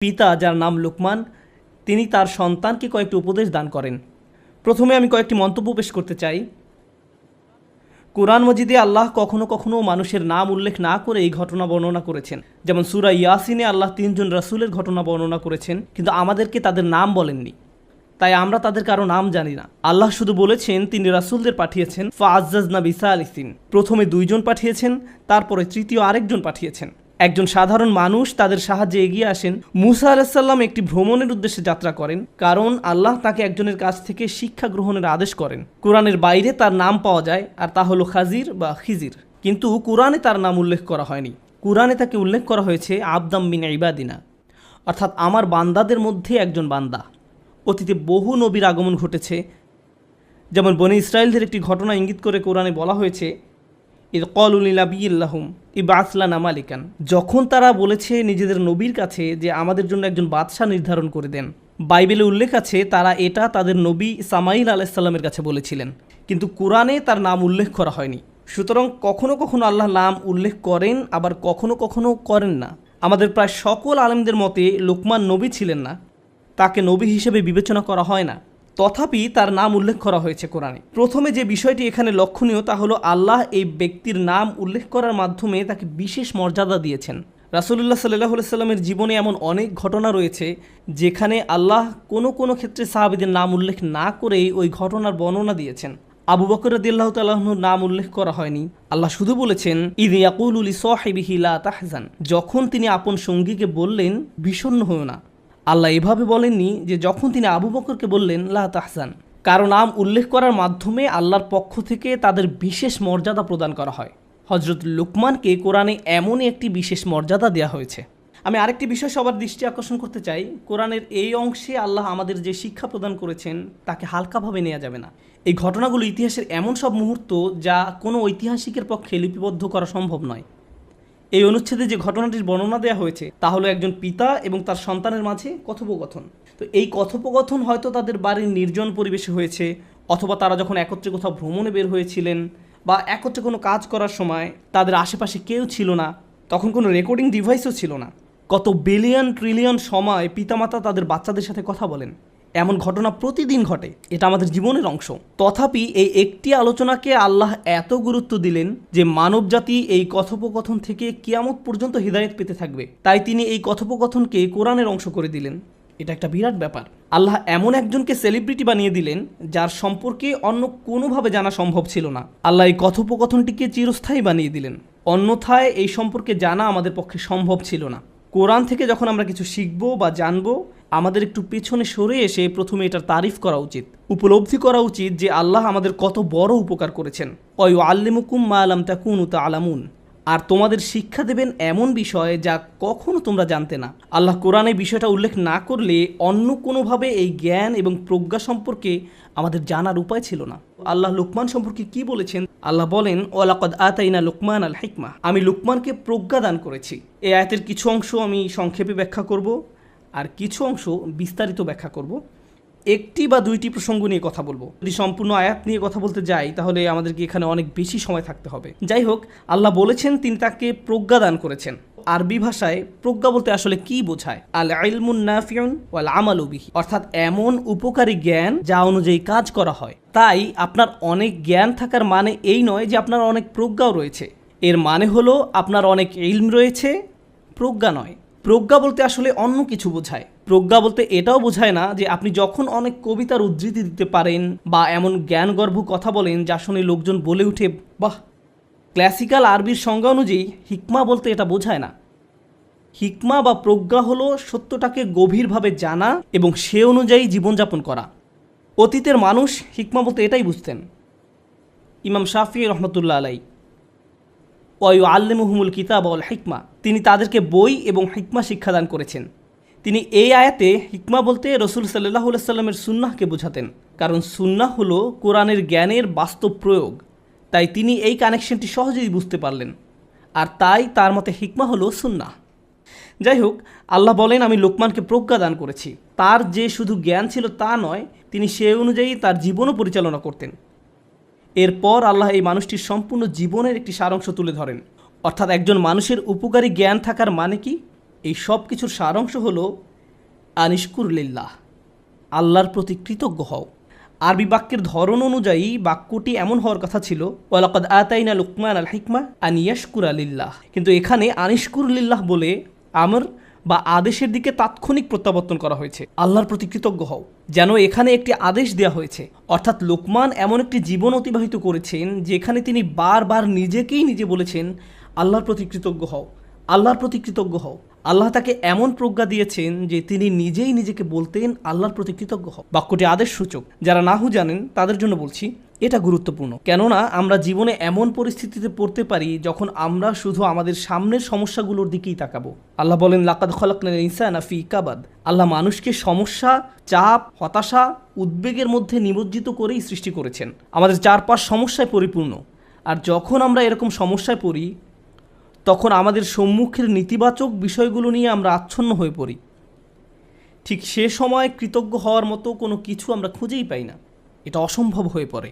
পিতা যার নাম লুকমান, তিনি তার সন্তানকে কয়েকটি উপদেশ দান করেন। প্রথমে আমি কয়েকটি মন্তব্য পেশ করতে চাই। কুরআন মজিদে আল্লাহ কখনো কখনো মানুষের নাম উল্লেখ না করে এই ঘটনা বর্ণনা করেছেন। যেমন সূরা ইয়াসিনে আল্লাহ 3 জন রাসূলের ঘটনা বর্ণনা করেছেন, কিন্তু আমাদেরকে তাদের নাম বলেননি, তাই আমরা তাদের কারো নাম জানি না। আল্লাহ শুধু বলেছেন তিনি রাসূলদের পাঠিয়েছেন ফাআজ্জাজনা বিসালিসিন। প্রথমে 2 জন পাঠিয়েছেন, তারপরে তৃতীয় আরেকজন পাঠিয়েছেন। একজন সাধারণ মানুষ তাদের সাহায্যে এগিয়ে আসেন। মূসা আলাইহিস সালাম একটি ভ্রমণের উদ্দেশ্যে যাত্রা করেন, কারণ আল্লাহ তাকে একজনের কাছ থেকে শিক্ষা গ্রহণের আদেশ করেন। কোরআনের বাইরে তার নাম পাওয়া যায়, আর তা হলো খাজির বা খিজির, কিন্তু কোরআনে তার নাম উল্লেখ করা হয়নি। কোরআনে তাকে উল্লেখ করা হয়েছে আবদাম মিন ইবাদিনা, অর্থাৎ আমার বান্দাদের মধ্যে একজন বান্দা। অতীতে বহু নবীর আগমন ঘটেছে, যেমন বনি ইসরায়েলদের একটি ঘটনা ইঙ্গিত করে কোরআনে বলা হয়েছে ইদ ক্বালু লিনাবিয়্যিল্লাহুম ইবআস লানা মালিকান। যখন তারা বলেছে নিজেদের নবীর কাছে যে আমাদের জন্য একজন বাদশাহ নির্ধারণ করে দেন। বাইবেলে উল্লেখ আছে তারা এটা তাদের নবী সামাইল আলাইহিস সালামের কাছে বলেছিলেন, কিন্তু কোরআনে তার নাম উল্লেখ করা হয়নি। সুতরাং কখনো কখনো আল্লাহ নাম উল্লেখ করেন, আবার কখনো কখনো করেন না। আমাদের প্রায় সকল আলেমদের মতে লুকমান নবী ছিলেন না, তাকে নবী হিসেবে বিবেচনা করা হয় না, তথাপি তার নাম উল্লেখ করা হয়েছে কোরআনে। প্রথমে যে বিষয়টি এখানে লক্ষণীয় তা হলো আল্লাহ এই ব্যক্তির নাম উল্লেখ করার মাধ্যমে তাকে বিশেষ মর্যাদা দিয়েছেন। রাসূলুল্লাহ সাল্লাল্লাহু আলাইহি সাল্লামের জীবনে এমন অনেক ঘটনা রয়েছে যেখানে আল্লাহ কোনো কোনো ক্ষেত্রে সাহাবীদের নাম উল্লেখ না করেই ওই ঘটনার বর্ণনা দিয়েছেন। আবু বকর রাদিয়াল্লাহু তাআলা আনহুর নাম উল্লেখ করা হয়নি। আল্লাহ শুধু বলেছেন ইয ইয়াকুলু লিসাহিবিহি লা তাহজান, যখন তিনি আপন সঙ্গীকে বললেন বিষণ্ণ হয়ো না। আল্লাহ এভাবে বলেননি যে যখন তিনি আবু বকরকে বললেন লা তাহজান। কারো নাম উল্লেখ করার মাধ্যমে আল্লাহর পক্ষ থেকে তাদের বিশেষ মর্যাদা প্রদান করা হয়। হযরত লুকমানকে কোরআনে এমনই একটি বিশেষ মর্যাদা দেওয়া হয়েছে। আমি আরেকটি বিষয় সবার দৃষ্টি আকর্ষণ করতে চাই। কোরআনের এই অংশে আল্লাহ আমাদের যে শিক্ষা প্রদান করেছেন তাকে হালকাভাবে নেওয়া যাবে না। এই ঘটনাগুলো ইতিহাসের এমন সব মুহূর্ত যা কোনো ঐতিহাসিকের পক্ষে লিপিবদ্ধ করা সম্ভব নয়। এই অনুচ্ছেদে যে ঘটনাটির বর্ণনা দেওয়া হয়েছে তা হলো একজন পিতা এবং তার সন্তানের মাঝে কথোপকথন। তো এই কথোপকথন হয়তো তাদের বাড়ির নির্জন পরিবেশে হয়েছে, অথবা তারা যখন একত্রে কোথাও ভ্রমণে বের হয়েছিলেন, বা একত্রে কোনো কাজ করার সময় তাদের আশেপাশে কেউ ছিল না, তখন কোনো রেকর্ডিং ডিভাইসও ছিল না। কত বিলিয়ন ট্রিলিয়ন সময় পিতামাতা তাদের বাচ্চাদের সাথে কথা বলেন, এমন ঘটনা প্রতিদিন ঘটে। এটা আমাদের জীবনের অংশ। তথাপি এই একটি আলোচনাকে আল্লাহ এত গুরুত্ব দিলেন যে মানবজাতি এই কথোপকথন থেকে কিয়ামত পর্যন্ত হিদায়াত পেতে থাকবে। তাই তিনি এই কথোপকথনকে কোরআনের অংশ করে দিলেন। এটা একটা বিরাট ব্যাপার। আল্লাহ এমন একজনকে সেলিব্রিটি বানিয়ে দিলেন যার সম্পর্কে অন্য কোনোভাবে জানা সম্ভব ছিল না। আল্লাহ এই কথোপকথনটিকে চিরস্থায়ী বানিয়ে দিলেন, অন্যথায় এই সম্পর্কে জানা আমাদের পক্ষে সম্ভব ছিল না। কোরআন থেকে যখন আমরা কিছু শিখব বা জানব, আমাদের একটু পেছনে সরে এসে প্রথমে এটার তারিফ করা উচিত, উপলব্ধি করা উচিত যে আল্লাহ আমাদের কত বড় উপকার করেছেন। ওয়ায়ুআল্লিমুকুম মা লাম তাকুনু তা'লামুন, আর তোমাদের শিক্ষা দেবেন এমন বিষয় যা কখনো তোমরা জানতে না। আল্লাহ কোরআনে বিষয়টা উল্লেখ না করলে অন্য কোনোভাবে এই জ্ঞান এবং প্রজ্ঞা সম্পর্কে আমাদের জানার উপায় ছিল না। আল্লাহ লুকমান সম্পর্কে কি বলেছেন? আল্লাহ বলেন ওয়ালাকাদ আতাইনা লুকমান আল হিকমা, আমি লুকমানকে প্রজ্ঞা দান করেছি। এই আয়াতের কিছু অংশ আমি সংক্ষেপে ব্যাখ্যা করব, আর কিছু অংশ বিস্তারিত ব্যাখ্যা করব। একটি বা দুইটি প্রসঙ্গ নিয়ে কথা বলবো। যদি সম্পূর্ণ আয়াত নিয়ে কথা বলতে যাই তাহলে আমাদেরকে এখানে অনেক বেশি সময় থাকতে হবে। যাই হোক, আল্লাহ বলেছেন তিনি তাকে প্রজ্ঞা দান করেছেন। আরবি ভাষায় প্রজ্ঞা বলতে আসলে কি বোঝায়? আল ইলমুন নাফিউন ওয়াল আমালু বিহি, অর্থাৎ এমন উপকারী জ্ঞান যা অনুযায়ী কাজ করা হয়। তাই আপনার অনেক জ্ঞান থাকার মানে এই নয় যে আপনার অনেক প্রজ্ঞাও রয়েছে। এর মানে হলো আপনার অনেক ইলম রয়েছে, প্রজ্ঞা নয়। প্রজ্ঞা বলতে আসলে অন্য কিছু বোঝায়। প্রজ্ঞা বলতে এটাও বোঝায় না যে আপনি যখন অনেক কবিতার উদ্ধৃতি দিতে পারেন বা এমন জ্ঞানগর্ভ কথা বলেন যা শুনে লোকজন বলে উঠে বাহ। ক্লাসিক্যাল আরবির সংজ্ঞা অনুযায়ী হিকমা বলতে এটা বোঝায় না। হিকমা বা প্রজ্ঞা হলো সত্যটাকে গভীরভাবে জানা এবং সে অনুযায়ী জীবনযাপন করা। অতীতের মানুষ হিকমা বলতে এটাই বুঝতেন। ইমাম শাফি রহমতুল্লাহ আলাই ওয়ায়ুআল্লিমুহুমুল কিতাব ওয়াল হিকমা, তিনি তাদেরকে বই এবং হিকমা শিক্ষাদান করেছেন। তিনি এই আয়াতে হিকমা বলতে রসুল সাল্লাল্লাহু আলাইহি সাল্লামের সুন্নাহকে বোঝাতেন, কারণ সুন্নাহ হলো কোরআনের জ্ঞানের বাস্তব প্রয়োগ। তাই তিনি এই কানেকশনটি সহজেই বুঝতে পারলেন, আর তাই তার মতে হিকমা হলো সুন্নাহ। যাই হোক, আল্লাহ বলেন আমি লোকমানকে প্রজ্ঞা দান করেছি। তার যে শুধু জ্ঞান ছিল তা নয়, তিনি সে অনুযায়ী তার জীবনও পরিচালনা করতেন। এরপর আল্লাহ এই মানুষটির সম্পূর্ণ জীবনের একটি সারাংশ তুলে ধরেন। অর্থাৎ একজন মানুষের উপকারী জ্ঞান থাকার মানে কি? এই সব কিছুর সারাংশ হলো আনিশকুরলিল্লাহ, আল্লাহর প্রতি কৃতজ্ঞ হও। আরবি বাক্যের ধরন অনুযায়ী বাক্যটি এমন হওয়ার কথা ছিল ওয়ালাকাদ আতাইনা লুকমান আল হিকমা আন ইয়াশকুরা লিল্লাহ, কিন্তু এখানে আনিশকুরলিল্লাহ বলে আমর বা আদেশের দিকে তাৎক্ষণিক প্রত্যাবর্তন করা হয়েছে, আল্লাহর প্রতি কৃতজ্ঞ হও, যেন এখানে একটি আদেশ দেওয়া হয়েছে। অর্থাৎ লোকমান এমন একটি জীবন অতিবাহিত করেছেন যেখানে তিনি বারবার নিজেকেই নিজে বলেছেন আল্লাহর প্রতি কৃতজ্ঞ হও, আল্লাহর প্রতি কৃতজ্ঞ হও। আল্লাহ তাকে এমন প্রজ্ঞা দিয়েছেন যে তিনি নিজেই নিজেকে বলতেন আল্লাহর প্রতি কৃতজ্ঞ হও। বাক্যটি আদেশ সূচক। যারা নাহু জানেন তাদের জন্য বলছি, এটা গুরুত্বপূর্ণ, কেননা আমরা জীবনে এমন পরিস্থিতিতে পড়তে পারি যখন আমরা শুধু আমাদের সামনের সমস্যাগুলোর দিকেই তাকাবো। আল্লাহ বলেন লাকাদ খলাকনাল ইনসানা ফি কাবাদ। আল্লাহ মানুষকে সমস্যা, চাপ, হতাশা, উদ্বেগের মধ্যে নিমজ্জিত করেই সৃষ্টি করেছেন। আমাদের চারপাশ সমস্যায় পরিপূর্ণ, আর যখন আমরা এরকম সমস্যায় পড়ি তখন আমাদের সম্মুখের নেতিবাচক বিষয়গুলো নিয়ে আমরা আচ্ছন্ন হয়ে পড়ি। ঠিক সে সময় কৃতজ্ঞ হওয়ার মতো কোনো কিছু আমরা খুঁজেই পাই না, এটা অসম্ভব হয়ে পড়ে।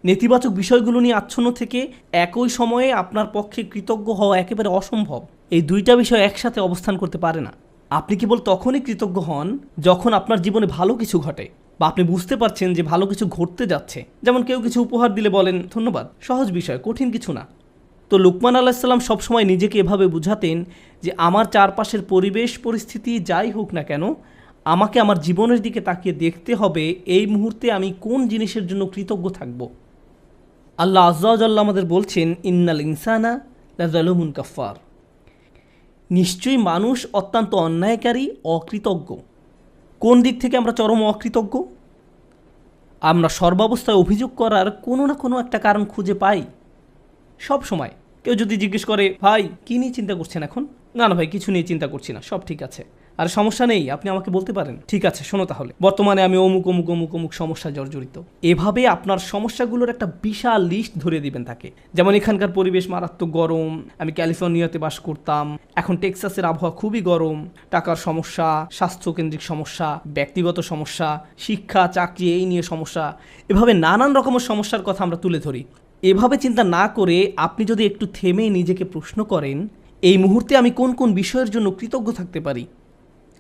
নেতিবাচক বিষয়গুলো নিয়ে আচ্ছন্ন থেকে একই সময়ে আপনার পক্ষে কৃতজ্ঞ হওয়া একেবারে অসম্ভব। এই দুইটা বিষয় একসাথে অবস্থান করতে পারে না। আপনি কেবল তখনই কৃতজ্ঞ হন যখন আপনার জীবনে ভালো কিছু ঘটে, বা আপনি বুঝতে পারছেন যে ভালো কিছু ঘটতে যাচ্ছে। যেমন কেউ কিছু উপহার দিলে বলেন ধন্যবাদ, সহজ বিষয়, কঠিন কিছু না। তো লুকমান আলাইহিস সালাম সবসময় নিজেকে এভাবে বুঝাতেন যে আমার চারপাশের পরিবেশ পরিস্থিতি যাই হোক না কেন, আমাকে আমার জীবনের দিকে তাকিয়ে দেখতে হবে এই মুহূর্তে আমি কোন জিনিসের জন্য কৃতজ্ঞ থাকব। আল্লাহ আজ্জা ওয়া জাল্লা আমাদের বলছেন ইন্নাল ইনসানা লাযালুমুন কাফফার, নিশ্চয়ই মানুষ অত্যন্ত অন্যায়কারী, অকৃতজ্ঞ। কোন দিক থেকে আমরা চরম অকৃতজ্ঞ? আমরা সর্বাবস্থায় অভিযোগ করার কোনো না কোনো একটা কারণ খুঁজে পাই সব সময়। কেউ যদি জিজ্ঞেস করে ভাই কী নিয়ে চিন্তা করছেন এখন, না না ভাই কিছু নিয়ে চিন্তা করছি না, সব ঠিক আছে। আর সমস্যা নেই, আপনি আমাকে বলতে পারেন, ঠিক আছে শোনো তাহলে, বর্তমানে আমি অমুক অমুক অমুক অমুক সমস্যা জর্জরিত। এভাবে আপনার সমস্যাগুলোর একটা বিশাল লিস্ট ধরে দিবেন তাকে। যেমন এখানকার পরিবেশ মারাত্মক গরম, আমি ক্যালিফোর্নিয়াতে বাস করতাম, এখন টেক্সাসের আবহাওয়া খুবই গরম, টাকার সমস্যা, স্বাস্থ্যকেন্দ্রিক সমস্যা, ব্যক্তিগত সমস্যা, শিক্ষা চাকরি এই নিয়ে সমস্যা, এভাবে নানান রকমের সমস্যার কথা আমরা তুলে ধরি। এভাবে চিন্তা না করে আপনি যদি একটু থেমে নিজেকে প্রশ্ন করেন এই মুহূর্তে আমি কোন কোন বিষয়ের জন্য কৃতজ্ঞ থাকতে পারি,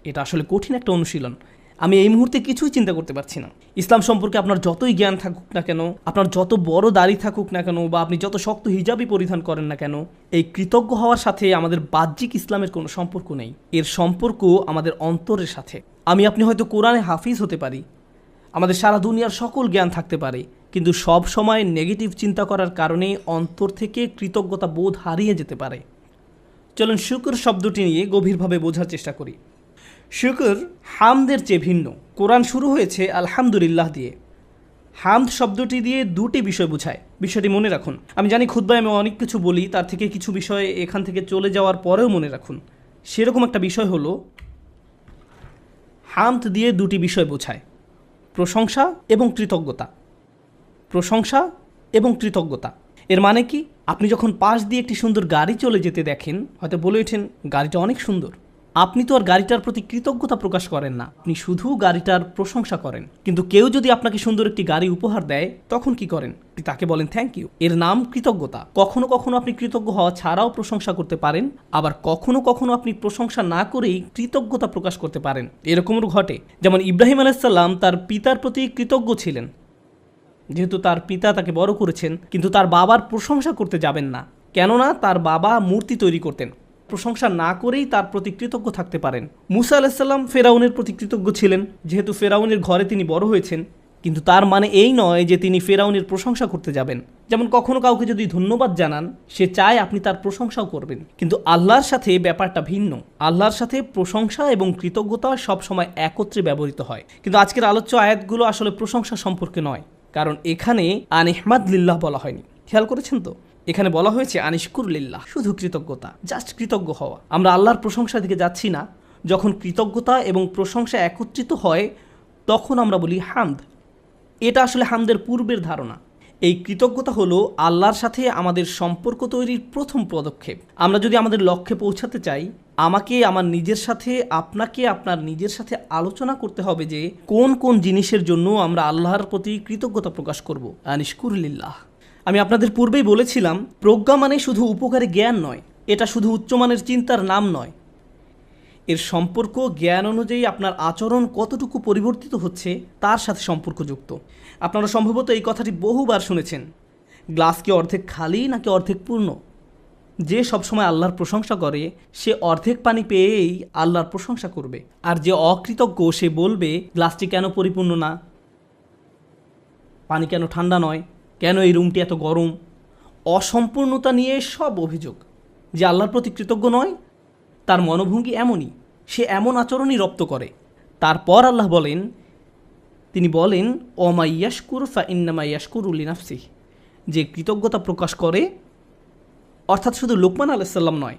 এটা আসলে কঠিন একটা অনুশীলন। আমি এই মুহূর্তে কিছুই চিন্তা করতে পারছি না। ইসলাম সম্পর্কে আপনার যতই জ্ঞান থাকুক না কেন, আপনার যত বড় দাড়ি থাকুক না কেন, বা আপনি যত শক্ত হিজাবই পরিধান করেন না কেন, এই কৃতজ্ঞ হওয়ার সাথে আমাদের বাহ্যিক ইসলামের কোনো সম্পর্ক নেই। এর সম্পর্ক আমাদের অন্তরের সাথে। আপনি হয়তো কোরআনে হাফিজ হতে পারি, আমাদের সারা দুনিয়ার সকল জ্ঞান থাকতে পারে, কিন্তু সব সময় নেগেটিভ চিন্তা করার কারণে অন্তর থেকে কৃতজ্ঞতা বোধ হারিয়ে যেতে পারে। চলুন শুকর শব্দটি নিয়ে গভীরভাবে বোঝার চেষ্টা করি। শুকর হামদের চেয়ে ভিন্ন। কোরআন শুরু হয়েছে আলহামদুলিল্লাহ দিয়ে। হামদ শব্দটি দিয়ে দুটি বিষয় বোঝায়, বিষয়টি মনে রাখুন। আমি জানি খুতবায় আমি অনেক কিছু বলি, তার থেকে কিছু বিষয় এখান থেকে চলে যাওয়ার পরেও মনে রাখুন। সেরকম একটা বিষয় হলো হামদ দিয়ে দুটি বিষয় বোঝায়, প্রশংসা এবং কৃতজ্ঞতা। প্রশংসা এবং কৃতজ্ঞতা এর মানে কি? আপনি যখন পাশ দিয়ে একটি সুন্দর গাড়ি চলে যেতে দেখেন, হয়তো বলে ওঠেন গাড়িটা অনেক সুন্দর। আপনি তো আর গাড়িটার প্রতি কৃতজ্ঞতা প্রকাশ করেন না, আপনি শুধু গাড়িটার প্রশংসা করেন। কিন্তু কেউ যদি আপনাকে সুন্দর একটি গাড়ি উপহার দেয় তখন কি করেন? তাকে বলেন থ্যাংক ইউ। এর নাম কৃতজ্ঞতা। কখনো কখনো আপনি কৃতজ্ঞ হওয়া ছাড়াও প্রশংসা করতে পারেন, আবার কখনো কখনো আপনি প্রশংসা না করেই কৃতজ্ঞতা প্রকাশ করতে পারেন। এরকমও ঘটে। যেমন ইব্রাহিম আলাইহিস সালাম তার পিতার প্রতি কৃতজ্ঞ ছিলেন, যেহেতু তার পিতা তাকে বড় করেছেন, কিন্তু তার বাবার প্রশংসা করতে যাবেন না, কেননা তার বাবা মূর্তি তৈরি করতেন। প্রশংসা না করেই তার প্রতি কৃতজ্ঞ থাকতে পারেন। মুসা আলাইহিস সালাম ফেরাউনের প্রতি কৃতজ্ঞ ছিলেন, যেহেতু ফেরাউনের ঘরে তিনি বড় হয়েছেন, কিন্তু তার মানে এই নয় যে তিনি ফেরাউনের প্রশংসা করতে যাবেন। যেমন কখনো কাউকে যদি ধন্যবাদ জানান, সে চায় আপনি তার প্রশংসাও করবেন, কিন্তু আল্লাহর সাথে ব্যাপারটা ভিন্ন। আল্লাহর সাথে প্রশংসা এবং কৃতজ্ঞতা সবসময় একত্রে ব্যবহৃত হয়। কিন্তু আজকের আলোচ্য আয়াতগুলো আসলে প্রশংসা সম্পর্কে নয়, কারণ এখানে আনিহমাদ লিল্লাহ বলা হয়নি। খেয়াল করেছেন তো? এখানে বলা হয়েছে আনিশকুর লিল্লাহ, শুধু কৃতজ্ঞতা, জাস্ট কৃতজ্ঞ হওয়া। আমরা আল্লাহর প্রশংসার দিকে যাচ্ছি না। যখন কৃতজ্ঞতা এবং প্রশংসা একত্রিত হয় তখন আমরা বলি হামদ। এটা আসলে হামদের পূর্বের ধারণা। এই কৃতজ্ঞতা হলো আল্লাহর সাথে আমাদের সম্পর্ক তৈরির প্রথম পদক্ষেপ। আমরা যদি আমাদের লক্ষ্যে পৌঁছাতে চাই, আমাকে আমার নিজের সাথে, আপনাকে আপনার নিজের সাথে আলোচনা করতে হবে যে কোন কোন জিনিসের জন্য আমরা আল্লাহর প্রতি কৃতজ্ঞতা প্রকাশ করব। আনিশকুর লিল্লাহ। আমি আপনাদের পূর্বেই বলেছিলাম, প্রজ্ঞা মানে শুধু উপকারী জ্ঞান নয়, এটা শুধু উচ্চমানের চিন্তার নাম নয়, এর সম্পর্ক জ্ঞান অনুযায়ী আপনার আচরণ কতটুকু পরিবর্তিত হচ্ছে তার সাথে সম্পর্কযুক্ত। আপনারা সম্ভবত এই কথাটি বহুবার শুনেছেন, গ্লাস কি অর্ধেক খালি নাকি অর্ধেক পূর্ণ? যে সবসময় আল্লাহর প্রশংসা করে সে অর্ধেক পানি পেয়েই আল্লাহর প্রশংসা করবে, আর যে অকৃতজ্ঞ সে বলবে গ্লাসটি কেন পরিপূর্ণ না, পানি কেন ঠান্ডা নয়, কেন এই রুমটি এত গরম। অসম্পূর্ণতা নিয়ে সব অভিযোগ। যে আল্লাহর প্রতি কৃতজ্ঞ নয় তার মনোভঙ্গি এমনই, সে এমন আচরণই রপ্ত করে। তারপর আল্লাহ বলেন, তিনি বলেন ওমা ইয়াশকুর ফা ইন্নামা ইয়াশকুরু লিনাফসিহ, যে কৃতজ্ঞতা প্রকাশ করে, অর্থাৎ শুধু লোকমান আলাইহিস সালাম নয়,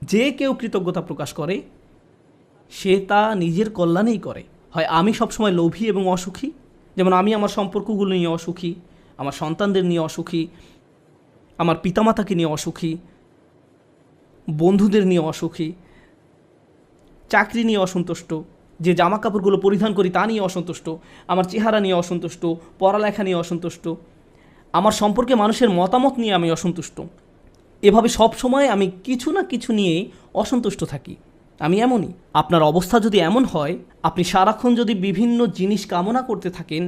যে কেউ কৃতজ্ঞতা প্রকাশ করে সে তা নিজের কল্যাণেই করে। হয় আমি সবসময় লোভী এবং অসুখী, যেমন আমি আমার সম্পর্কগুলো নিয়ে অসুখী, আমার সন্তানদের নিয়ে অসুখী, আমার পিতামাতাকে নিয়ে অসুখী, বন্ধুদের নিয়ে অসুখী, চাকরি নিয়ে অসন্তুষ্ট, যে জামা কাপড়গুলো পরিধান করি তা নিয়ে অসন্তুষ্ট, আমার চেহারা নিয়ে অসন্তুষ্ট, পড়ালেখা নিয়ে অসন্তুষ্ট, আমার সম্পর্কে মানুষের মতামত নিয়ে আমি অসন্তুষ্ট। এভাবে সব সময় আমি কিছু না কিছু নিয়ে অসন্তুষ্ট থাকি। আমি এমনই। আপনার অবস্থা যদি এমন হয়, আপনি সারাক্ষণ যদি বিভিন্ন জিনিস কামনা করতে থাকেন,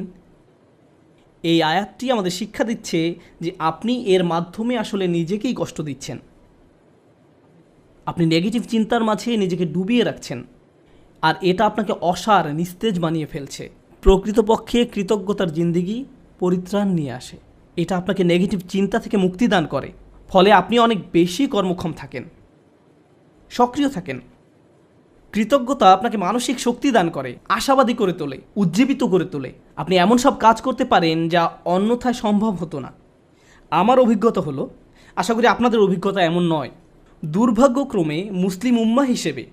এই আয়াতটি আমাদের শিক্ষা দিচ্ছে যে আপনি এর মাধ্যমে আসলে নিজেকেই কষ্ট দিচ্ছেন। আপনি নেগেটিভ চিন্তার মাঝে নিজেকে ডুবিয়ে রাখছেন, আর এটা আপনাকে অসার নিস্তেজ বানিয়ে ফেলছে। প্রকৃতপক্ষে কৃতজ্ঞতার জিন্দেগি পরিত্রাণ নিয়ে আসে। এটা আপনাকে নেগেটিভ চিন্তা থেকে মুক্তি দান করে, ফলে আপনি অনেক বেশি কর্মক্ষম থাকেন, সক্রিয় থাকেন। কৃতজ্ঞতা আপনাকে মানসিক শক্তি দান করে, আশাবাদী করে তোলে, উজ্জীবিত করে তোলে। আপনি এমন সব কাজ করতে পারেন যা অন্যথায় সম্ভব হতো না। আমার অভিজ্ঞতা হলো, আশা করি আপনাদের অভিজ্ঞতা এমন নয়, দুর্ভাগ্যক্রমে মুসলিম উম্মাহ হিসেবে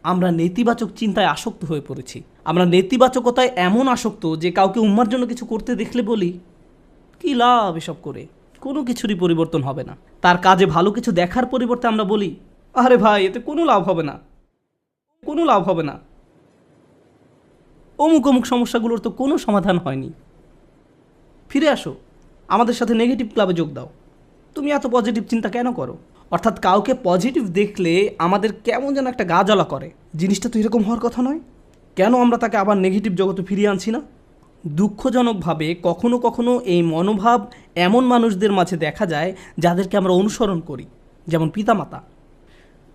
আমরা নেতিবাচক চিন্তায় আসক্ত হয়ে পড়েছি। আমরা নেতিবাচকতায় এমন আসক্ত যে কাউকে উম্মার জন্য কিছু করতে দেখলে বলি, কী লাভ এসব করে, কোনো কিছুরই পরিবর্তন হবে না। তার কাজে ভালো কিছু দেখার পরিবর্তে আমরা বলি, আরে ভাই এতে কোনো লাভ হবে না, কোনো লাভ হবে না, অমুক অমুক সমস্যাগুলোর তো কোনো সমাধান হয়নি। ফিরে আসো, আমাদের সাথে নেগেটিভ ক্লাবে যোগ দাও, তুমি এত পজিটিভ চিন্তা কেন করো? অর্থাৎ কাউকে পজিটিভ দেখলে আমাদের কেমন যেন একটা গা জ্বালা করে। জিনিসটা তো এরকম হওয়ার কথা নয়, কেন আমরা তাকে আবার নেগেটিভ জগতে ফিরিয়ে আনছি না? দুঃখজনকভাবে কখনো কখনো এই মনোভাব এমন মানুষদের মাঝে দেখা যায় যাদেরকে আমরা অনুসরণ করি, যেমন পিতামাতা।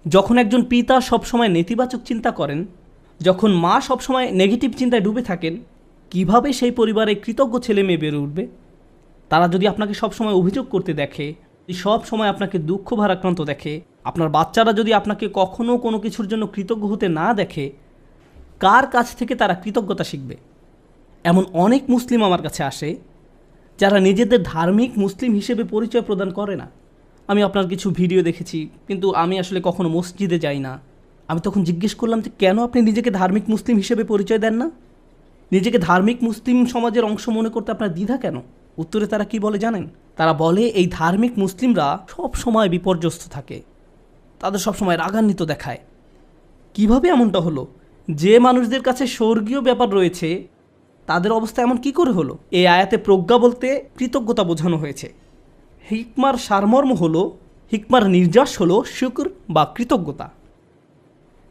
যখন একজন পিতা সবসময় নেতিবাচক চিন্তা করেন, যখন মা সবসময় নেগেটিভ চিন্তায় ডুবে থাকেন, কিভাবে সেই পরিবারে কৃতজ্ঞ ছেলে মেয়ে বেড়ে উঠবে? তারা যদি আপনাকে সবসময় অভিযোগ করতে দেখে, সব সময় আপনাকে দুঃখ ভারাক্রান্ত দেখে, আপনার বাচ্চারা যদি আপনাকে কখনো কোনো কিছুর জন্য কৃতজ্ঞ হতে না দেখে, কার কাছ থেকে তারা কৃতজ্ঞতা শিখবে? এমন অনেক মুসলিম আমার কাছে আসে যারা নিজেদের ধার্মিক মুসলিম হিসেবে পরিচয় প্রদান করে না। আমি আপনার কিছু ভিডিও দেখেছি, কিন্তু আমি আসলে কখনো মসজিদে যাই না। আমি তখন জিজ্ঞেস করলাম যে কেন আপনি নিজেকে ধার্মিক মুসলিম হিসেবে পরিচয় দেন না? নিজেকে ধার্মিক মুসলিম সমাজের অংশ মনে করতে আপনার দ্বিধা কেন? উত্তরে তারা কি বলে জানেন? তারা বলে এই ধার্মিক মুসলিমরা সব সময় বিপর্যস্ত থাকে, তাদের সবসময় রাগান্বিত দেখায়। কিভাবে এমনটা হলো? যে মানুষদের কাছে স্বর্গীয় ব্যাপার রয়েছে তাদের অবস্থা এমন কি করে হলো? এই আয়াতে প্রজ্ঞা বলতে কৃতজ্ঞতা বোঝানো হয়েছে। হিকমার সারমর্ম হলো, হিকমার নির্যাস হলো শুকর বা কৃতজ্ঞতা।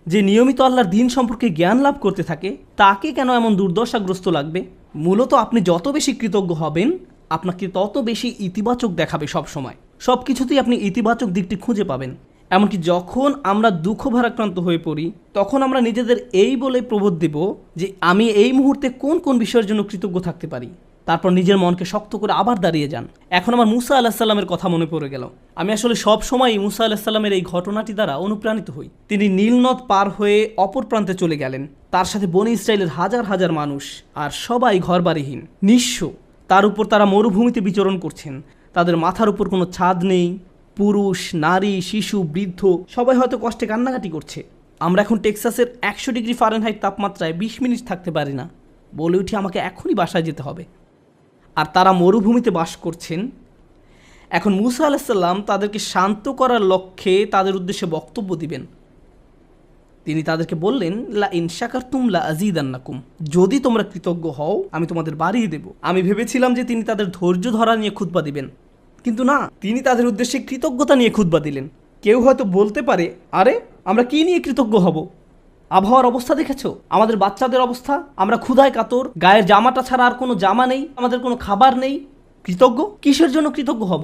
যে নিয়মিত আল্লাহর দিন সম্পর্কে জ্ঞান লাভ করতে থাকে তাকে কেন এমন দুর্দশাগ্রস্ত লাগবে? মূলত আপনি যত বেশি কৃতজ্ঞ হবেন আপনাকে তত বেশি ইতিবাচক দেখাবে। সব সময় সব কিছুতেই আপনি ইতিবাচক দিকটি খুঁজে পাবেন। এমনকি যখন আমরা দুঃখ ভারাক্রান্ত হয়ে পড়ি তখন আমরা নিজেদের এই বলে প্রবোধ দেব যে আমি এই মুহূর্তে কোন কোন বিষয়ের জন্য কৃতজ্ঞ থাকতে পারি। তারপর নিজের মনকে শক্ত করে আবার দাঁড়িয়ে যান। এখন আমার মুসা আলাইহিস সালামের কথা মনে পড়ে গেল। আমি আসলে সব সময় মুসা আলাইহিস সালামের এই ঘটনাটি দ্বারা অনুপ্রাণিত হই। তিনি নীল নদ পার হয়ে অপর প্রান্তে চলে গেলেন, তার সাথে বনি ইসরায়েলের হাজার হাজার মানুষ, আর সবাই ঘরবাড়িহীন, নিঃস্ব। তার উপর তারা মরুভূমিতে বিচরণ করছেন, তাদের মাথার উপর কোনো ছাদ নেই। পুরুষ, নারী, শিশু, বৃদ্ধ সবাই হয়তো কষ্টে কান্নাকাটি করছে। আমরা এখন টেক্সাসের 100 ডিগ্রি ফারেনহাইট তাপমাত্রায় 20 মিনিট থাকতে পারি না, বলে উঠি আমাকে এখনই বাসায় যেতে হবে। আর তারা মরুভূমিতে বাস করছেন। এখন মুসা আলাইহিস সালাম তাদেরকে শান্ত করার লক্ষ্যে তাদের উদ্দেশ্যে বক্তব্য দিবেন। তিনি তাদেরকে বললেন, লা ইন শাকারতুম লা আযীদান্নাকুম, যদি তোমরা কৃতজ্ঞ হও আমি তোমাদের বাড়িয়ে দেব। আমি ভেবেছিলাম যে তিনি তাদের ধৈর্য ধরা নিয়ে খুতবা দিবেন, কিন্তু না, তিনি তাদের উদ্দেশ্যে কৃতজ্ঞতা নিয়ে খুতবা দিলেন। কেউ হয়তো বলতে পারে, আরে আমরা কি নিয়ে কৃতজ্ঞ হব? আবহাওয়ার অবস্থা দেখেছো, আমাদের বাচ্চাদের অবস্থা, আমরা ক্ষুধায় কাতর, গায়ের জামাটা ছাড়া আর কোনো জামা নেই, আমাদের কোনো খাবার নেই। কৃতজ্ঞ? কিসের জন্য কৃতজ্ঞ হব?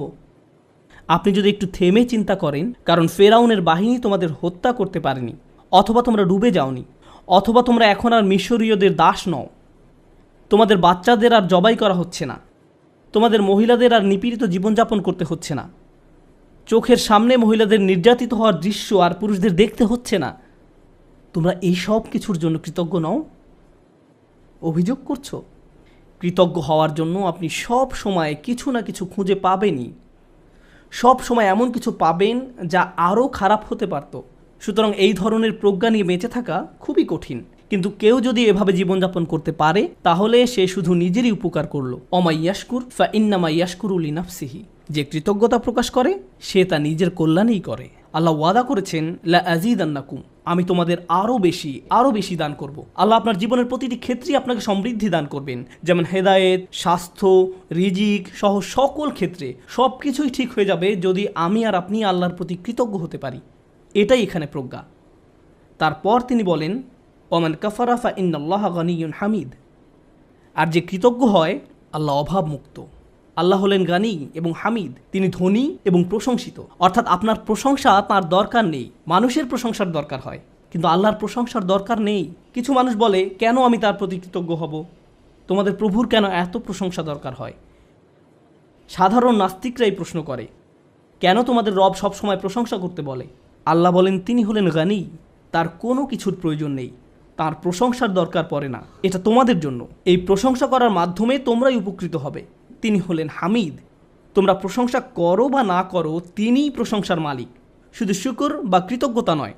আপনি যদি একটু থেমে চিন্তা করেন, কারণ ফেরাউনের বাহিনী তোমাদের হত্যা করতে পারেনি, অথবা তোমরা ডুবে যাওনি, অথবা তোমরা এখন আর মিশরীয়দের দাস নও, তোমাদের বাচ্চাদের আর জবাই করা হচ্ছে না, তোমাদের মহিলাদের আর নিপীড়িত জীবনযাপন করতে হচ্ছে না, চোখের সামনে মহিলাদের নির্যাতিত হওয়ার দৃশ্য আর পুরুষদের দেখতে হচ্ছে না, তোমরা এই সব কিছুর জন্য কৃতজ্ঞ নও? অভিযোগ করছো? কৃতজ্ঞ হওয়ার জন্য আপনি সব সময় কিছু না কিছু খুঁজে পাবেনই। সব সময় এমন কিছু পাবেন যা আরও খারাপ হতে পারত। সুতরাং এই ধরনের প্রজ্ঞা নিয়ে বেঁচে থাকা খুবই কঠিন। কিন্তু কেউ যদি এভাবে জীবনযাপন করতে পারে তাহলে সে শুধু নিজেরই উপকার করলো। অমাইয়াশকুর ফা ইন্নামা ইয়াশকুরু লিনাফসিহি, যে কৃতজ্ঞতা প্রকাশ করে সে তা নিজের কল্যাণেই করে। আল্লাহ ওয়াদা করেছেন লা আযীদান্নাকুম, আমি তোমাদের আরও বেশি দান করব। আল্লাহ আপনার জীবনের প্রতিটি ক্ষেত্রেই আপনাকে সমৃদ্ধি দান করবেন, যেমন হেদায়েত, স্বাস্থ্য, রিজিক সহ সকল ক্ষেত্রে সব কিছুই ঠিক হয়ে যাবে যদি আমি আর আপনি আল্লাহর প্রতি কৃতজ্ঞ হতে পারি। এটাই এখানে প্রজ্ঞা। তারপর তিনি বলেন ওমান কাফারা ফা ইন্নাল্লাহা গানিয়্যুন হামিদ, আর যে কৃতজ্ঞ হয় আল্লাহ অভাবমুক্ত। আল্লাহ হলেন গানি এবং হামিদ, তিনি ধনী এবং প্রশংসিত। অর্থাৎ আপনার প্রশংসা তার দরকার নেই। মানুষের প্রশংসার দরকার হয়, কিন্তু আল্লাহর প্রশংসার দরকার নেই। কিছু মানুষ বলে, কেন আমি তার প্রতি কৃতজ্ঞ হব? তোমাদের প্রভুর কেন এত প্রশংসা দরকার হয়? সাধারণ নাস্তিকরাই প্রশ্ন করে, কেন তোমাদের রব সবসময় প্রশংসা করতে বলে? আল্লাহ বলেন তিনি হলেন গানি, তার কোনো কিছুর প্রয়োজন নেই, তার প্রশংসার দরকার পড়ে না। এটা তোমাদের জন্য। এই প্রশংসা করার মাধ্যমে তোমরাই উপকৃত হবে। তিনি হলেন হামিদ, তোমরা প্রশংসা করো বা না করো তিনিই প্রশংসার মালিক। শুধু শুকর বা কৃতজ্ঞতা নয়,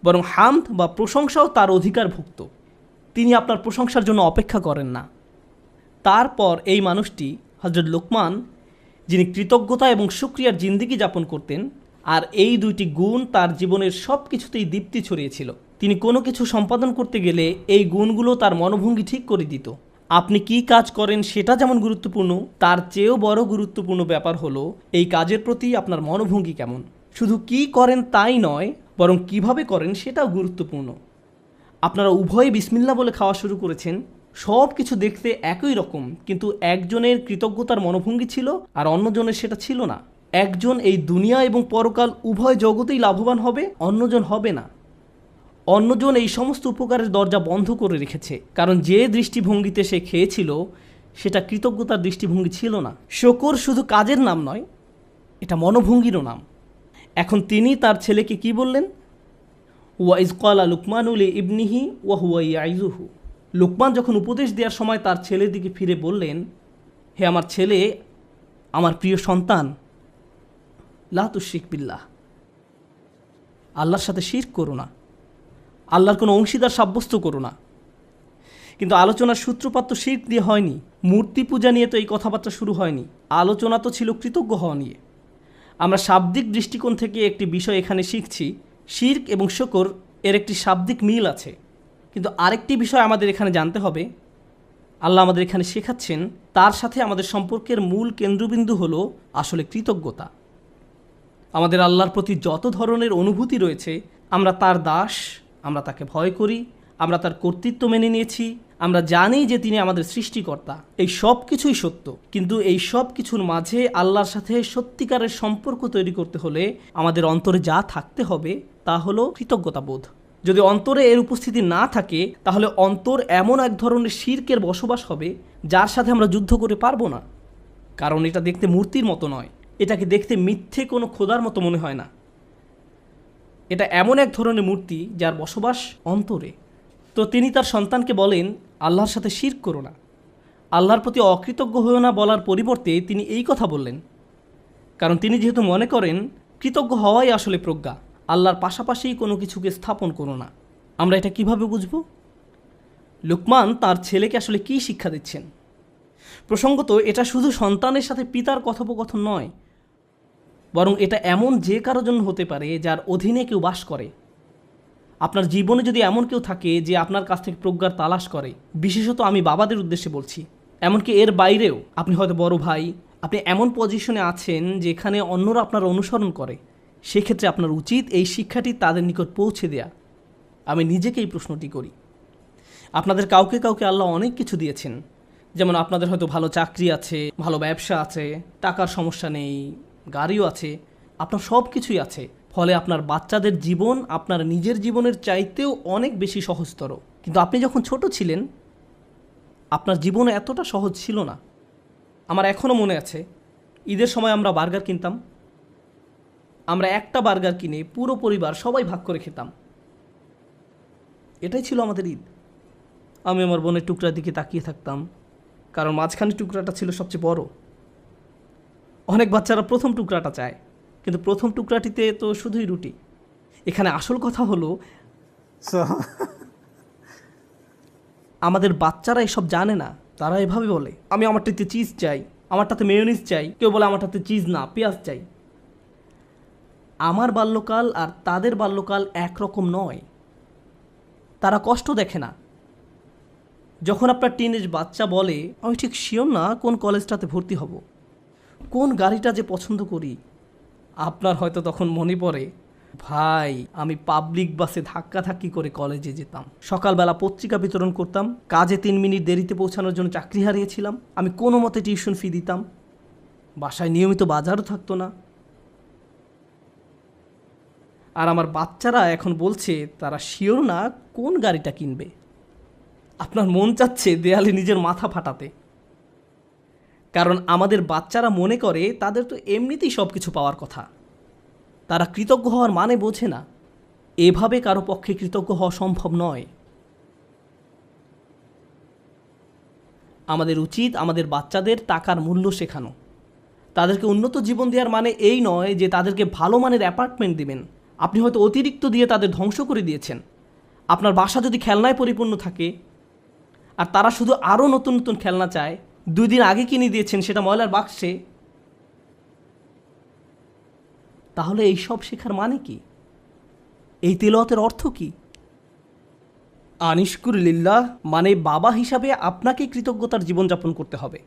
বরং হামদ বা প্রশংসাও তার অধিকারভুক্ত। তিনি আপনার প্রশংসার জন্য অপেক্ষা করেন না। তারপর এই মানুষটি হযরত লোকমান, যিনি কৃতজ্ঞতা এবং শুকরিয়ার জিন্দেগি যাপন করতেন, আর এই দুইটি গুণ তার জীবনের সব কিছুতেই দীপ্তি ছড়িয়েছিল। তিনি কোনো কিছু সম্পাদন করতে গেলে এই গুণগুলো তার মনোভঙ্গি ঠিক করে দিত। আপনি কি কাজ করেন সেটা যেমন গুরুত্বপূর্ণ, তার চেয়েও বড় গুরুত্বপূর্ণ ব্যাপার হলো এই কাজের প্রতি আপনার মনোভঙ্গি কেমন। শুধু কি করেন তাই নয়, বরং কিভাবে করেন সেটাও গুরুত্বপূর্ণ। আপনারা উভয়ে বিসমিল্লাহ বলে খাওয়া শুরু করেছেন, সব কিছু দেখতে একই রকম, কিন্তু একজনের কৃতজ্ঞতার মনোভঙ্গি ছিল আর অন্যজনের সেটা ছিল না। একজন এই দুনিয়া এবং পরকাল উভয় জগতেই লাভবান হবে, অন্যজন হবে না। অন্যজন এই সমস্ত উপকারের দরজা বন্ধ করে রেখেছে, কারণ যে দৃষ্টিভঙ্গিতে সে খেয়েছিল সেটা কৃতজ্ঞতার দৃষ্টিভঙ্গি ছিল না। শুকর শুধু কাজের নাম নয়, এটা মনোভঙ্গিরও নাম। এখন তিনি তার ছেলেকে কি বললেন? ওয়াইজ ক্বালা লুকমানু লিইবনিহি ওয়া হুয়া ইয়াইযুহু। লুকমান যখন উপদেশ দেওয়ার সময় তার ছেলের দিকে ফিরে বললেন, হে আমার ছেলে, আমার প্রিয় সন্তান, লা তুশরিক বিল্লাহ, আল্লাহর সাথে শিরক করো না, আল্লাহর কোনো অংশীদার সাব্যস্ত করো না। কিন্তু আলোচনার সূত্রপাত তো শিরক দিয়ে হয়নি, মূর্তি পূজা নিয়ে তো এই কথাবার্তা শুরু হয়নি। আলোচনা তো ছিল কৃতজ্ঞ হওয়া নিয়ে। আমরা শাব্দিক দৃষ্টিকোণ থেকে একটি বিষয় এখানে শিখছি, শিরক এবং শুকর এর একটি শাব্দিক মিল আছে। কিন্তু আরেকটি বিষয় আমাদের এখানে জানতে হবে, আল্লাহ আমাদের এখানে শেখাচ্ছেন তার সাথে আমাদের সম্পর্কের মূল কেন্দ্রবিন্দু হলো আসলে কৃতজ্ঞতা। আমাদের আল্লাহর প্রতি যত ধরনের অনুভূতি রয়েছে, আমরা তার দাস, আমরা তাকে ভয় করি, আমরা তার কর্তৃত্ব মেনে নিয়েছি, আমরা জানি যে তিনি আমাদের সৃষ্টিকর্তা। এই সব কিছুই সত্য, কিন্তু এই সব কিছুর মাঝে আল্লাহর সাথে সত্যিকারের সম্পর্ক তৈরি করতে হলে আমাদের অন্তরে যা থাকতে হবে তা হলো কৃতজ্ঞতা বোধ। যদি অন্তরে এর উপস্থিতি না থাকে, তাহলে অন্তর এমন এক ধরনের শিরকের বসবাস হবে যার সাথে আমরা যুদ্ধ করে পারবো না। কারণ এটা দেখতে মূর্তির মতো নয়, এটাকে দেখতে মিথ্যে কোনো খোদার মতো মনে হয় না। এটা এমন এক ধরনের মূর্তি যার বসবাস অন্তরে। তো তিনি তার সন্তানকে বলেন, আল্লাহর সাথে শিরক করো না, আল্লাহর প্রতি অকৃতজ্ঞ হয়েও না বলার পরিবর্তে তিনি এই কথা বললেন, কারণ তিনি যেহেতু মনে করেন কৃতজ্ঞ হওয়াই আসলে প্রজ্ঞা, আল্লাহর পাশাপাশি কোনো কিছুকে স্থাপন করো না। আমরা এটা কিভাবে বুঝব? লুকমান তার ছেলেকে আসলে কী শিক্ষা দিচ্ছেন? প্রসঙ্গত এটা শুধু সন্তানের সাথে পিতার কথোপকথন নয়, বরং এটা এমন যে কারো জন্য হতে পারে যার অধীনে কেউ বাস করে। আপনার জীবনে যদি এমন কেউ থাকে যে আপনার কাছ থেকে প্রজ্ঞার তালাশ করে, বিশেষত আমি বাবাদের উদ্দেশ্যে বলছি, এমনকি এর বাইরেও, আপনি হয়তো বড় ভাই, আপনি এমন পজিশনে আছেন যেখানে অন্যরা আপনার অনুসরণ করে, সেক্ষেত্রে আপনার উচিত এই শিক্ষাটি তাদের নিকট পৌঁছে দেয়া। আমি নিজেকে এই প্রশ্নটি করি। আপনাদের কাউকে কাউকে আল্লাহ অনেক কিছু দিয়েছেন, যেমন আপনাদের হয়তো ভালো চাকরি আছে, ভালো ব্যবসা আছে, টাকার সমস্যা নেই, গাড়িও আছে, আপনার সব কিছুই আছে। ফলে আপনার বাচ্চাদের জীবন আপনার নিজের জীবনের চাইতেও অনেক বেশি সহজতর। কিন্তু আপনি যখন ছোট ছিলেন, আপনার জীবন এতটা সহজ ছিল না। আমার এখনও মনে আছে, ঈদের সময় আমরা বার্গার কিনতাম। আমরা একটা বার্গার কিনে পুরো পরিবার সবাই ভাগ করে খেতাম। এটাই ছিল আমাদের ঈদ। আমি আমার বোনের টুকরার দিকে তাকিয়ে থাকতাম, কারণ মাঝখানের টুকরাটা ছিল সবচেয়ে বড়। অনেক বাচ্চারা প্রথম টুকরাটা চায়, কিন্তু প্রথম টুকরাটিতে তো শুধুই রুটি। এখানে আসল কথা হলো, আমাদের বাচ্চারা এসব জানে না। তারা এভাবে বলে, আমি আমারটাতে চিজ চাই, আমারটাতে মেয়োনিজ চাই, কেউ বলে আমারটাতে চিজ না, পেঁয়াজ চাই। আমার বাল্যকাল আর তাদের বাল্যকাল একরকম নয়। তারা কষ্ট দেখে না। যখন আপনার টিনেজ বাচ্চা বলে, আমি ঠিক শিওর না কোন কলেজটাতে ভর্তি হব, কোন গাড়িটা যে পছন্দ করি, আপনার হয়তো তখন মনে পড়ে, ভাই আমি পাবলিক বাসে ধাক্কাধাক্কি করে কলেজে যেতাম, সকালবেলা পত্রিকা বিতরণ করতাম, কাজে 3 মিনিট দেরিতে পৌঁছানোর জন্য চাকরি হারিয়েছিলাম, আমি কোনো মতে টিউশন ফি দিতাম, বাসায় নিয়মিত বাজারও থাকতো না। আর আমার বাচ্চারা এখন বলছে তারা শিওর না কোন গাড়িটা কিনবে। আপনার মন চাচ্ছে দেয়ালে নিজের মাথা ফাটাতে, কারণ আমাদের বাচ্চারা মনে করে তাদের তো এমনিতেই সব কিছু পাওয়ার কথা। তারা কৃতজ্ঞ হওয়ার মানে বোঝে না। এভাবে কারো পক্ষে কৃতজ্ঞ হওয়া সম্ভব নয়। আমাদের উচিত আমাদের বাচ্চাদের টাকার মূল্য শেখানো। তাদেরকে উন্নত জীবন দেওয়ার মানে এই নয় যে তাদেরকে ভালো মানের অ্যাপার্টমেন্ট দিবেন। আপনি হয়তো অতিরিক্ত দিয়ে তাদের ধ্বংস করে দিয়েছেন। আপনার বাসা যদি খেলনায় পরিপূর্ণ থাকে আর তারা শুধু আরও নতুন নতুন খেলনা চায়, 2 দিন আগে কিনে দিয়েছেন সেটা ময়লার বাক্সে, তাহলে এই সব শেখার মানে কি? এই তিলাওয়াতের অর্থ কি? আনিশকুরিল্লাহ মানে বাবা হিসাবে আপনাকে কৃতজ্ঞতার জীবনযাপন করতে হবে,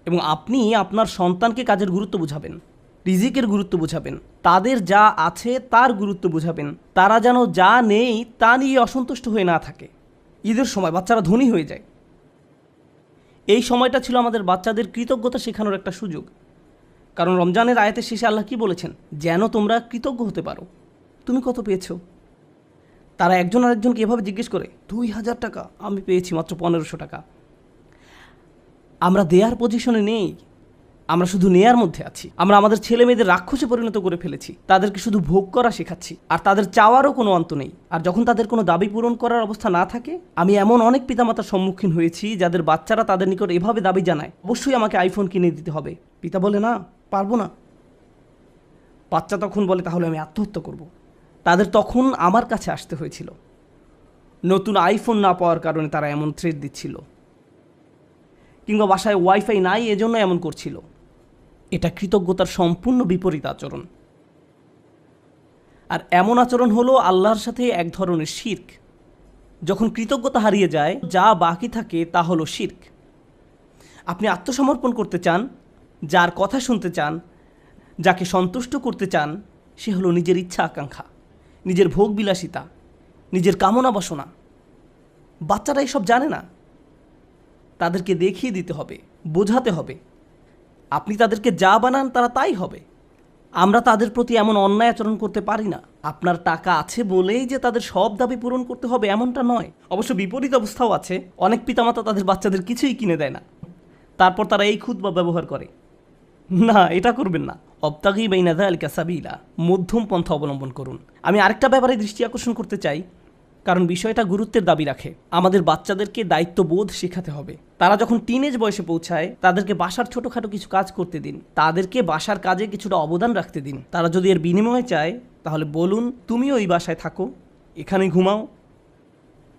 এবং আপনি আপনার সন্তানকে কাজের গুরুত্ব বোঝাবেন, রিজিকের গুরুত্ব বোঝাবেন, তাদের যা আছে তার গুরুত্ব বোঝাবেন। তারা যেন যা নেই তা নিয়ে অসন্তুষ্ট হয়ে না থাকে। ঈদের সময় বাচ্চারা ধনী হয়ে যায়। এই সময়টা ছিল আমাদের বাচ্চাদের কৃতজ্ঞতা শেখানোর একটা সুযোগ। কারণ রমজানের আয়াতের শেষে আল্লাহ কি বলেছেন? যেন তোমরা কৃতজ্ঞ হতে পারো। তুমি কত পেয়েছো? তারা একজন আরেকজনকে এভাবে জিজ্ঞেস করে, 2000 টাকা, আমি পেয়েছি মাত্র 1500 টাকা। আমরা দেয়ার পজিশনে নেই, আমরা শুধু নেয়ার মধ্যে আছি। আমরা আমাদের ছেলে মেয়েদের রাক্ষসে পরিণত করে ফেলেছি। তাদেরকে শুধু ভোগ করা শেখাচ্ছি, আর তাদের চাওয়ারও কোনো অন্ত নেই। আর যখন তাদের কোনো দাবি পূরণ করার অবস্থা না থাকে, আমি এমন অনেক পিতামাতার সম্মুখীন হয়েছি যাদের বাচ্চারা তাদের নিকট এভাবে দাবি জানায়, অবশ্যই আমাকে আইফোন কিনে দিতে হবে। পিতা বলে, না, পারবো না। বাচ্চা তখন বলে, তাহলে আমি আত্মহত্যা করব। তাদের তখন আমার কাছে আসতে হয়েছিল। নতুন আইফোন না পাওয়ার কারণে তারা এমন থ্রেট দিচ্ছিল, কিংবা বাসায় ওয়াইফাই নাই এজন্য এমন করছিল। এটা কৃতজ্ঞতার সম্পূর্ণ বিপরীত আচরণ। আর এমন আচরণ হলো আল্লাহর সাথে এক ধরনের শিরক। যখন কৃতজ্ঞতা হারিয়ে যায়, যা বাকি থাকে তা হলো শিরক। আপনি আত্মসমর্পণ করতে চান, যার কথা শুনতে চান, যাকে সন্তুষ্ট করতে চান, সে হলো নিজের ইচ্ছা আকাঙ্ক্ষা, নিজের ভোগ বিলাসিতা, নিজের কামনা বাসনা। বাচ্চারা এসব জানে না। তাদেরকে দেখিয়ে দিতে হবে, বোঝাতে হবে। আপনি তাদেরকে যা বানান তারা তাই হবে। আমরা তাদের প্রতি এমন অন্যায় আচরণ করতে পারি না। আপনার টাকা আছে বলেই যে তাদের সব দাবি পূরণ করতে হবে এমনটা নয়। অবশ্য বিপরীত অবস্থাও আছে। অনেক পিতামাতা তাদের বাচ্চাদের কিছুই কিনে দেয় না, তারপর তারা এই খুতবা ব্যবহার করে। না, এটা করবেন না। অবতাগি বাইনা যালিকা সাবিলা, মধ্যম পন্থা অবলম্বন করুন। আমি আরেকটা ব্যাপারে দৃষ্টি আকর্ষণ করতে চাই, কারণ বিষয়টা গুরুত্বের দাবি রাখে। আমাদের বাচ্চাদেরকে দায়িত্ববোধ শেখাতে হবে। তারা যখন টিনেজ বয়সে পৌঁছায়, তাদেরকে বাসার ছোটোখাটো কিছু কাজ করতে দিন। তাদেরকে বাসার কাজে কিছুটা অবদান রাখতে দিন। তারা যদি এর বিনিময়ে চায়, তাহলে বলুন, তুমিও এই বাসায় থাকো, এখানে ঘুমাও,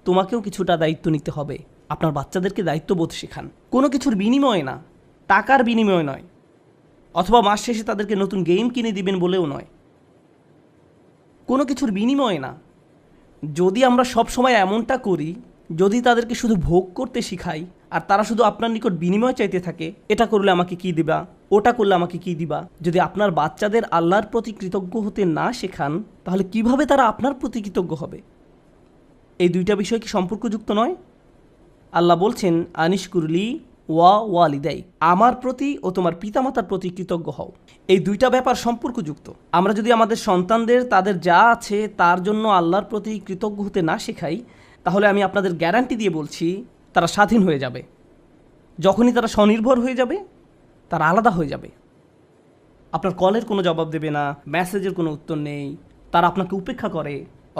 তোমাকেও কিছুটা দায়িত্ব নিতে হবে। আপনার বাচ্চাদেরকে দায়িত্ববোধ শেখান, কোনো কিছুর বিনিময়ে না, টাকার বিনিময়ে নয়, অথবা মাস শেষে তাদেরকে নতুন গেম কিনে দিবেন বলেও নয়, কোনো কিছুর বিনিময়ে না। যদি আমরা সব সময় এমনটা করি, যদি তাদেরকে শুধু ভোগ করতে শিখাই আর তারা শুধু আপনার নিকট বিনিময় চাইতে থাকে, এটা করলে আমাকে কি দিবা, ওটা করলে আমাকে কি দিবা, যদি আপনার বাচ্চাদের আল্লাহর প্রতি কৃতজ্ঞ হতে না শেখান, তাহলে কিভাবে তারা আপনার প্রতি কৃতজ্ঞ হবে? এই দুইটা বিষয় কি সম্পর্কযুক্ত নয়? আল্লাহ বলছেন আনিশকুরলি ওয়ালিদাই, আমার প্রতি ও তোমার পিতামাতার প্রতি কৃতজ্ঞ হও। এই দুইটা ব্যাপার সম্পর্কযুক্ত। আমরা যদি আমাদের সন্তানদের তাদের যা আছে তার জন্য আল্লাহর প্রতি কৃতজ্ঞ হতে না শেখাই, তাহলে আমি আপনাদের গ্যারান্টি দিয়ে বলছি তারা স্বাধীন হয়ে যাবে। যখনই তারা স্বনির্ভর হয়ে যাবে, তারা আলাদা হয়ে যাবে। আপনার কলের কোনো জবাব দেবে না, মেসেজের কোনো উত্তর নেই, তারা আপনাকে উপেক্ষা করে,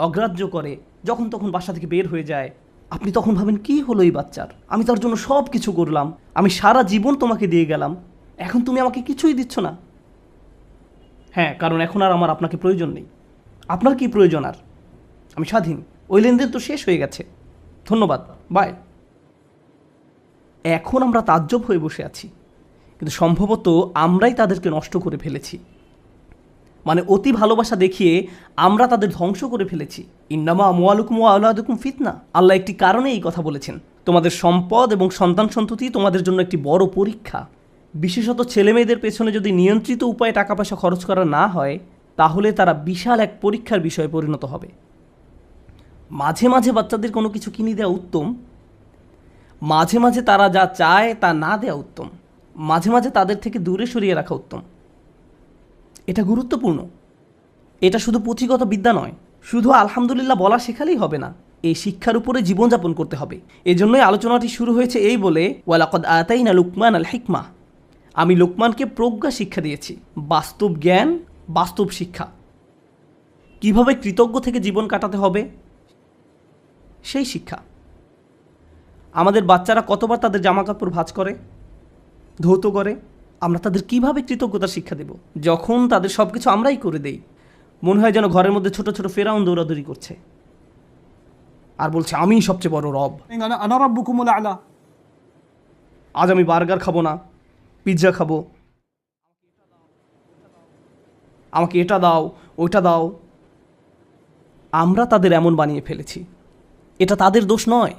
অগ্রাহ্য করে, যখন তখন বাসা থেকে বের হয়ে যায়। আপনি তখন ভাবেন, কি হলো এই বাচ্চার? আমি তার জন্য সব কিছু করলাম, আমি সারা জীবন তোমাকে দিয়ে গেলাম, এখন তুমি আমাকে কিছুই দিচ্ছ না। হ্যাঁ, কারণ এখন আর আমার আপনাকে প্রয়োজন নেই। আপনার কি প্রয়োজন? আর আমি স্বাধীন, ওই লেনদেন তো শেষ হয়ে গেছে, ধন্যবাদ, বাই। এখন আমরা তাজ্জব হয়ে বসে আছি, কিন্তু সম্ভবত আমরাই তাদেরকে নষ্ট করে ফেলেছি। মানে অতি ভালোবাসা দেখিয়ে আমরা তাদের ধ্বংস করে ফেলেছি। ইন্নামা আমওয়ালুকুম ওয়া আওলাদুকুম ফিতনা, আল্লাহ একটি কারণে এই কথা বলেছেন। তোমাদের সম্পদ এবং সন্তান সন্ততি তোমাদের জন্য একটি বড় পরীক্ষা। বিশেষত ছেলেমেয়েদের পেছনে যদি নিয়ন্ত্রিত উপায়ে টাকা পয়সা খরচ করা না হয়, তাহলে তারা বিশাল এক পরীক্ষার বিষয়ে পরিণত হবে। মাঝে মাঝে বাচ্চাদের কোনো কিছু কিনে দেওয়া উত্তম, মাঝে মাঝে তারা যা চায় তা না দেওয়া উত্তম, মাঝে মাঝে তাদের থেকে দূরে সরিয়ে রাখা উত্তম। এটা গুরুত্বপূর্ণ। এটা শুধু পুঁথিগত বিদ্যা নয়, শুধু আলহামদুলিল্লাহ বলা শেখালেই হবে না, এই শিক্ষার উপরে জীবনযাপন করতে হবে। এজন্যই আলোচনাটি শুরু হয়েছে এই বলে, ওয়ালাকাদ আতাইনা লুকমান আল হিকমা, আমি লোকমানকে প্রজ্ঞা শিক্ষা দিয়েছি, বাস্তব জ্ঞান, বাস্তব শিক্ষা। কিভাবে কৃতজ্ঞ থেকে জীবন কাটাতে হবে সেই শিক্ষা। আমাদের বাচ্চারা কতবার তাদের জামাকাপড় ভাঁজ করে, ধৌত করে, আমরা তাদের কিভাবে কৃতজ্ঞতার শিক্ষা দেব যখন তাদের সব কিছু আমরাই করে দেই? মনে হয় যেন ঘরের মধ্যে ছোট ছোট ফেরাউন দৌড়াদৌড়ি করছে আর বলছে আমিই সবচেয়ে বড় রব, আনা রাব্বুকুমুল আ'লা। আজ আমি বার্গার খাবো না, পিৎজা খাবো, আমাকে এটা দাও, ওইটা দাও। আমরা তাদের এমন বানিয়ে ফেলেছি। এটা তাদের দোষ নয়।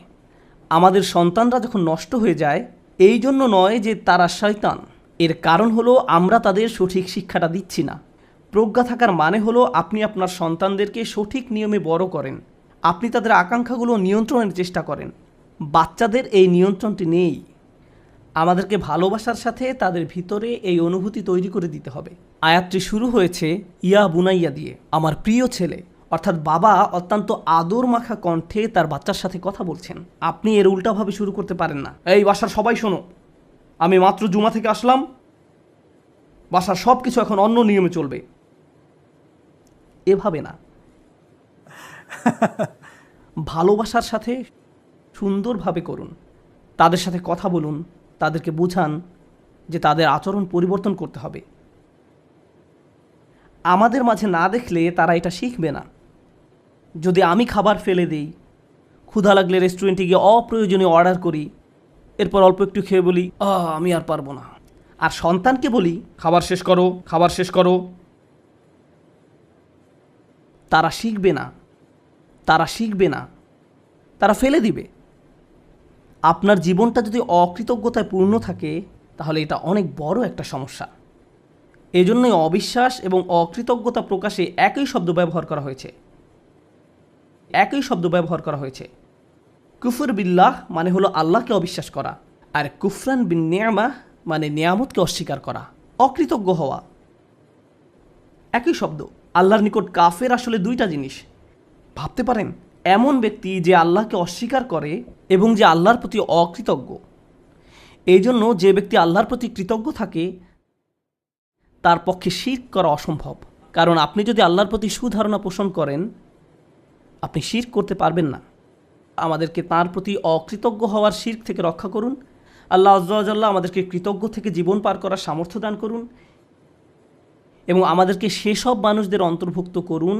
আমাদের সন্তানরা যখন নষ্ট হয়ে যায়, এই জন্য নয় যে তারা শয়তান, এর কারণ হলো আমরা তাদের সঠিক শিক্ষাটা দিচ্ছি না। প্রজ্ঞা থাকার মানে হলো আপনি আপনার সন্তানদেরকে সঠিক নিয়মে বড় করেন, আপনি তাদের আকাঙ্ক্ষাগুলো নিয়ন্ত্রণের চেষ্টা করেন। বাচ্চাদের এই নিয়ন্ত্রণটি নেই। আমাদেরকে ভালোবাসার সাথে তাদের ভিতরে এই অনুভূতি তৈরি করে দিতে হবে। আয়াতটি শুরু হয়েছে ইয়া বুনাইয়া দিয়ে, আমার প্রিয় ছেলে, অর্থাৎ বাবা অত্যন্ত আদর মাখা কণ্ঠে তার বাচ্চার সাথে কথা বলছেন। আপনি এর উল্টাভাবে শুরু করতে পারেন না, এই বাসার সবাই শোনো, আমি মাত্র জুমা থেকে আসলাম, বাসার সব কিছু এখন অন্য নিয়মে চলবে। এভাবে না। ভালোবাসার সাথে সুন্দরভাবে করুন, তাদের সাথে কথা বলুন, তাদেরকে বোঝান যে তাদের আচরণ পরিবর্তন করতে হবে। আমাদের মাঝে না দেখলে তারা এটা শিখবে না। যদি আমি খাবার ফেলে দিই, ক্ষুধা লাগলে রেস্টুরেন্টে গিয়ে অপ্রয়োজনীয় অর্ডার করি, এরপর অল্প একটু খেয়ে বলি আমি আর পারবো না, আর সন্তানকে বলি খাবার শেষ করো, খাবার শেষ করো, তারা শিখবে না, তারা শিখবে না, তারা ফেলে দিবে। আপনার জীবনটা যদি অকৃতজ্ঞতায় পূর্ণ থাকে, তাহলে এটা অনেক বড় একটা সমস্যা। এজন্যই অবিশ্বাস এবং অকৃতজ্ঞতা প্রকাশে একই শব্দ ব্যবহার করা হয়েছে। একই শব্দ ব্যবহার করা হয়েছে। কুফর বিল্লাহ মানে হলো আল্লাহকে অবিশ্বাস করা, আর কুফরান বিন নিয়ামাহ মানে নিয়ামতকে অস্বীকার করা, অকৃতজ্ঞ হওয়া। একই শব্দ। আল্লাহর নিকট কাফের আসলে দুইটা জিনিস। ভাবতে পারেন, এমন ব্যক্তি যে আল্লাহকে অস্বীকার করে এবং যে আল্লাহর প্রতি অকৃতজ্ঞ। এই জন্য যে ব্যক্তি আল্লাহর প্রতি কৃতজ্ঞ থাকে, তার পক্ষে শিরক করা অসম্ভব। কারণ আপনি যদি আল্লাহর প্রতি সুধারণা পোষণ করেন, আপনি শিরক করতে পারবেন না। আমাদেরকে তার প্রতি অকৃতজ্ঞ হওয়ার শিরক থেকে রক্ষা করুন। আল্লাহ আযজা ওয়া জাল্লা আমাদেরকে কৃতজ্ঞ থেকে জীবন পার করার সামর্থ্য দান করুন এবং আমাদেরকে সেসব মানুষদের অন্তর্ভুক্ত করুন